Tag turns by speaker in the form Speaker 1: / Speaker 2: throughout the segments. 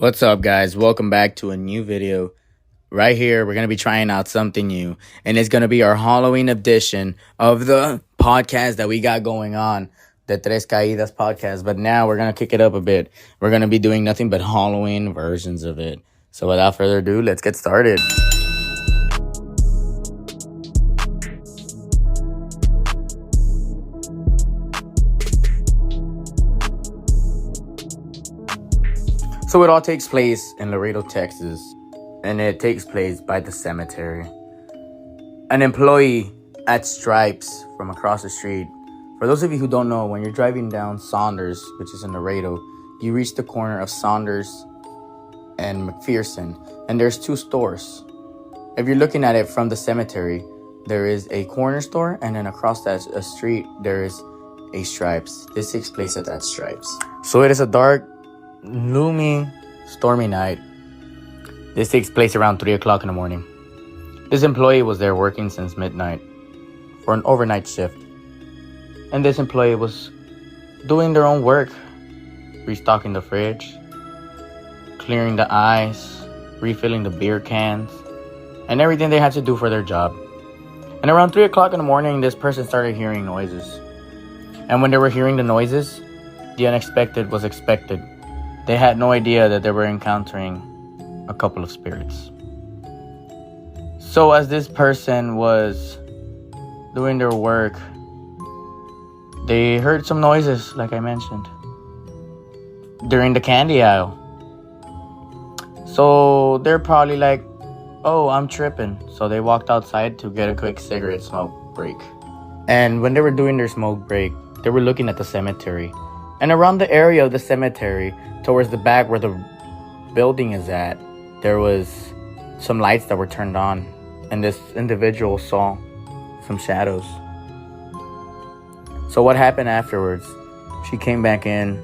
Speaker 1: What's up, guys? Welcome back to a new video. Right here, we're going to be trying out something new, and it's going to be our Halloween edition of the podcast that we got going on, the Tres Caidas podcast. But now we're going to kick it up a bit. We're going to be doing nothing but Halloween versions of it. So without further ado, let's get started. So it all takes place in Laredo, Texas, and it takes place by the cemetery. An employee at Stripes from across the street. For those of you who don't know, when you're driving down Saunders, which is in Laredo, you reach the corner of Saunders and McPherson, and there's two stores. If you're looking at it from the cemetery, there is a corner store, and then across that street, there is a Stripes. This takes place at that Stripes. So it is a dark, gloomy, stormy night. This takes place around 3 o'clock in the morning. This employee was there working since midnight for an overnight shift. And this employee was doing their own work, restocking the fridge, clearing the ice, refilling the beer cans, and everything they had to do for their job. And around 3 o'clock in the morning, this person started hearing noises. And when they were hearing the noises, the unexpected was expected. They had no idea that they were encountering a couple of spirits. So as this person was doing their work, they heard some noises, like I mentioned, during the candy aisle. So they're probably like, oh, I'm tripping. So they walked outside to get a quick cigarette smoke break. And when they were doing their smoke break, they were looking at the cemetery. And around the area of the cemetery, towards the back where the building is at, there was some lights that were turned on. And this individual saw some shadows. So what happened afterwards? She came back in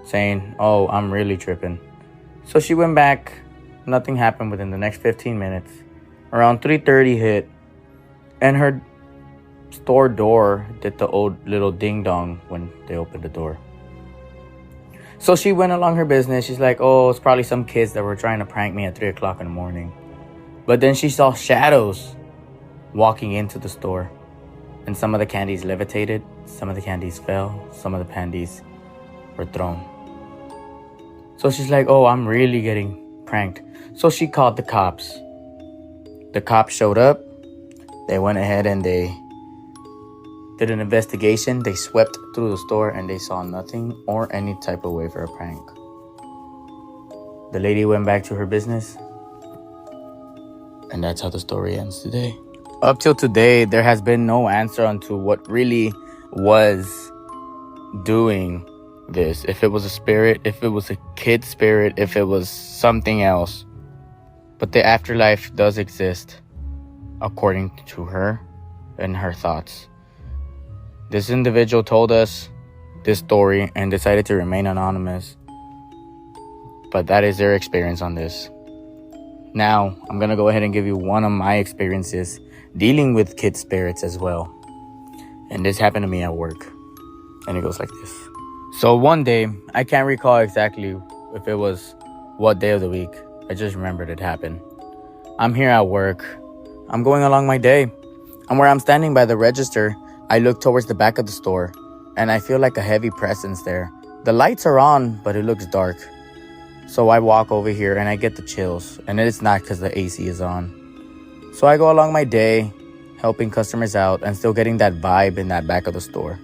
Speaker 1: saying, oh, I'm really tripping. So she went back. Nothing happened within the next 15 minutes. Around 3:30 hit. And her store door did the old little ding-dong when they opened the door. So she went along her business. She's like, oh, it's probably some kids that were trying to prank me at 3 o'clock in the morning. But then she saw shadows walking into the store. And some of the candies levitated. Some of the candies fell. Some of the candies were thrown. So she's like, oh, I'm really getting pranked. So she called the cops. The cops showed up. They went ahead and they did an investigation. They swept through the store and they saw nothing or any type of way for a prank. The lady went back to her business. And that's how the story ends today. Up till today, there has been no answer onto what really was doing this. If it was a spirit, if it was a kid spirit, if it was something else. But the afterlife does exist, according to her and her thoughts. This individual told us this story and decided to remain anonymous. But that is their experience on this. Now, I'm going to go ahead and give you one of my experiences dealing with kid spirits as well. And this happened to me at work. And it goes like this. So one day, I can't recall exactly if it was what day of the week. I just remembered it happened. I'm here at work. I'm going along my day. And where I'm standing by the register, I look towards the back of the store, and I feel like a heavy presence there. The lights are on, but it looks dark. So I walk over here, and I get the chills, and it's not because the AC is on. So I go along my day, helping customers out, and still getting that vibe in that back of the store.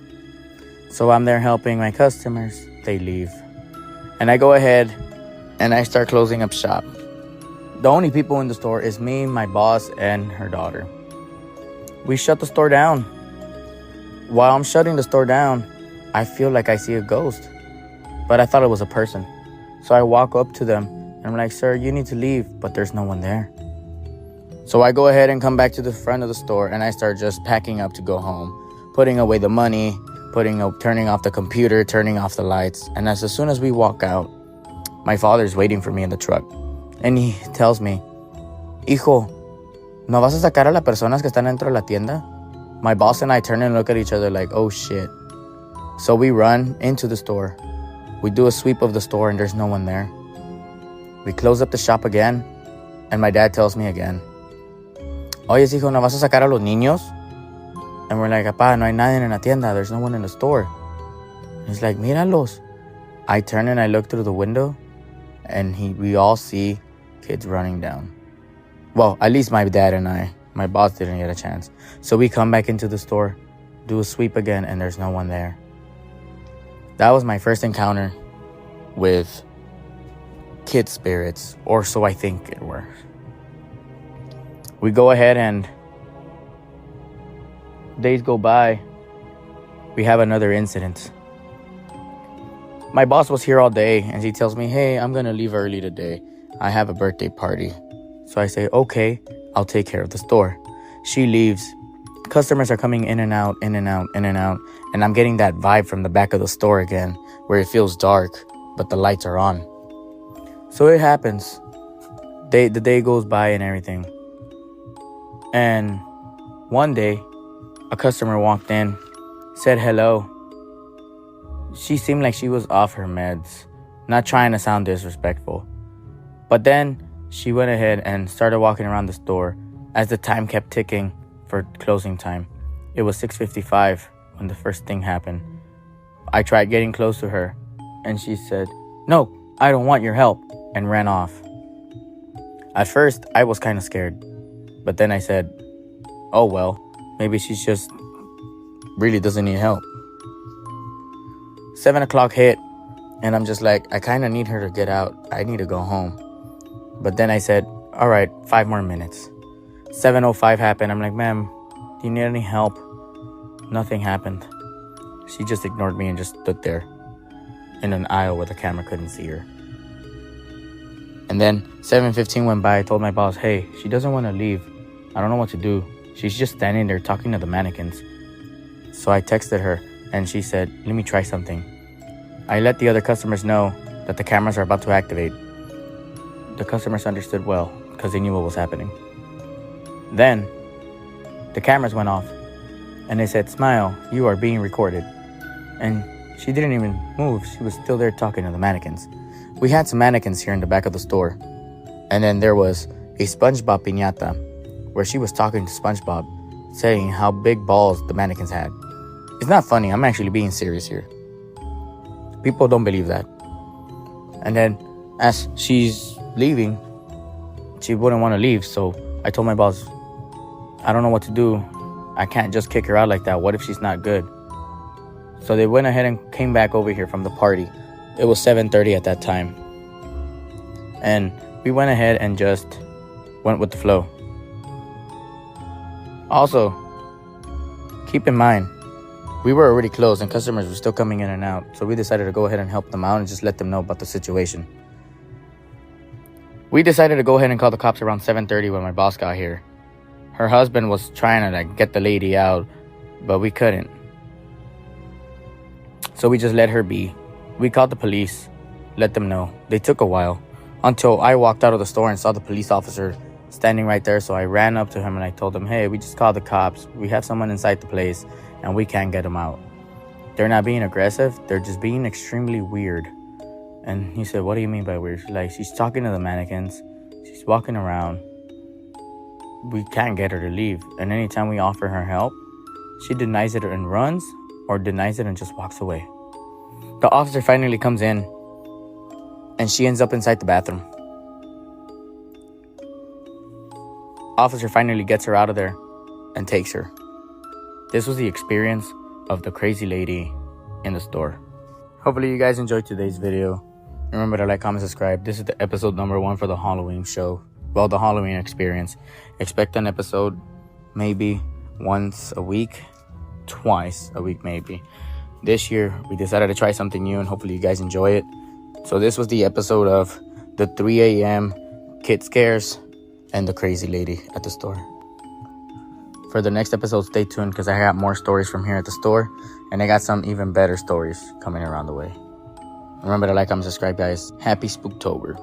Speaker 1: So I'm there helping my customers. They leave. And I go ahead, and I start closing up shop. The only people in the store is me, my boss, and her daughter. We shut the store down. While I'm shutting the store down, I feel like I see a ghost. But I thought it was a person. So I walk up to them and I'm like, sir, you need to leave. But there's no one there. So I go ahead and come back to the front of the store and I start just packing up to go home. Putting away the money, turning off the computer, turning off the lights. And as soon as we walk out, my father's waiting for me in the truck. And he tells me, hijo, ¿no vas a sacar a las personas que están dentro de la tienda? My boss and I turn and look at each other like, oh shit. So we run into the store. We do a sweep of the store and there's no one there. We close up the shop again, and my dad tells me again, Oye, hijo, ¿no vas a sacar a los niños? And we're like, Apá, no hay nadie en la tienda. There's no one in the store. He's like, Míralos. I turn and I look through the window, and we all see kids running down. Well, at least my dad and I. My boss didn't get a chance. So we come back into the store, do a sweep again, and there's no one there. That was my first encounter with kid spirits, or so I think it were. We go ahead and days go by. We have another incident. My boss was here all day, and she tells me, hey, I'm going to leave early today. I have a birthday party. So I say, okay, I'll take care of the store. She leaves. Customers are coming in and out, in and out, in and out. And I'm getting that vibe from the back of the store again, where it feels dark, but the lights are on. So it happens. The day goes by and everything. And one day, a customer walked in, said hello. She seemed like she was off her meds, not trying to sound disrespectful. But then she went ahead and started walking around the store as the time kept ticking for closing time. It was 6:55 when the first thing happened. I tried getting close to her, and she said, no, I don't want your help, and ran off. At first, I was kind of scared, but then I said, oh well, maybe she's just really doesn't need help. 7 o'clock hit, and I'm just like, I kind of need her to get out. I need to go home. But then I said, all right, 5 more minutes. 7:05 happened. I'm like, ma'am, do you need any help? Nothing happened. She just ignored me and just stood there in an aisle where the camera couldn't see her. And then 7:15 went by. I told my boss, hey, she doesn't want to leave. I don't know what to do. She's just standing there talking to the mannequins. So I texted her, and she said, let me try something. I let the other customers know that the cameras are about to activate. The customers understood well because they knew what was happening. Then the cameras went off, and they said, smile, you are being recorded. And she didn't even move. She was still there talking to the mannequins. We had some mannequins here in the back of the store. And then there was a SpongeBob piñata where she was talking to SpongeBob, saying how big balls the mannequins had. It's not funny. I'm actually being serious here. People don't believe that. And then as she's leaving, she wouldn't want to leave. So I told my boss, I don't know what to do. I can't just kick her out like that. What if she's not good? So they went ahead and came back over here from the party. It was 7:30 at that time. And we went ahead and just went with the flow. Also, keep in mind, we were already closed and customers were still coming in and out. So we decided to go ahead and help them out and just let them know about the situation. We decided to go ahead and call the cops around 7:30 when my boss got here. Her husband was trying to get the lady out, but we couldn't. So we just let her be. We called the police, let them know. They took a while until I walked out of the store and saw the police officer standing right there. So I ran up to him and I told him, hey, we just called the cops. We have someone inside the place and we can't get them out. They're not being aggressive. They're just being extremely weird. And he said, what do you mean by weird? Like, she's talking to the mannequins. She's walking around. We can't get her to leave. And anytime we offer her help, she denies it and runs, or denies it and just walks away. The officer finally comes in, and she ends up inside the bathroom. Officer finally gets her out of there and takes her. This was the experience of the crazy lady in the store. Hopefully you guys enjoyed today's video. Remember to like, comment, subscribe. This is the episode number 1 for the Halloween show. Well, the Halloween experience. Expect an episode maybe once a week, twice a week maybe. This year, we decided to try something new, and hopefully you guys enjoy it. So this was the episode of the 3 a.m. kid scares and the crazy lady at the store. For the next episode, stay tuned because I got more stories from here at the store, and I got some even better stories coming around the way. Remember to like, comment, subscribe, guys. Happy Spooktober.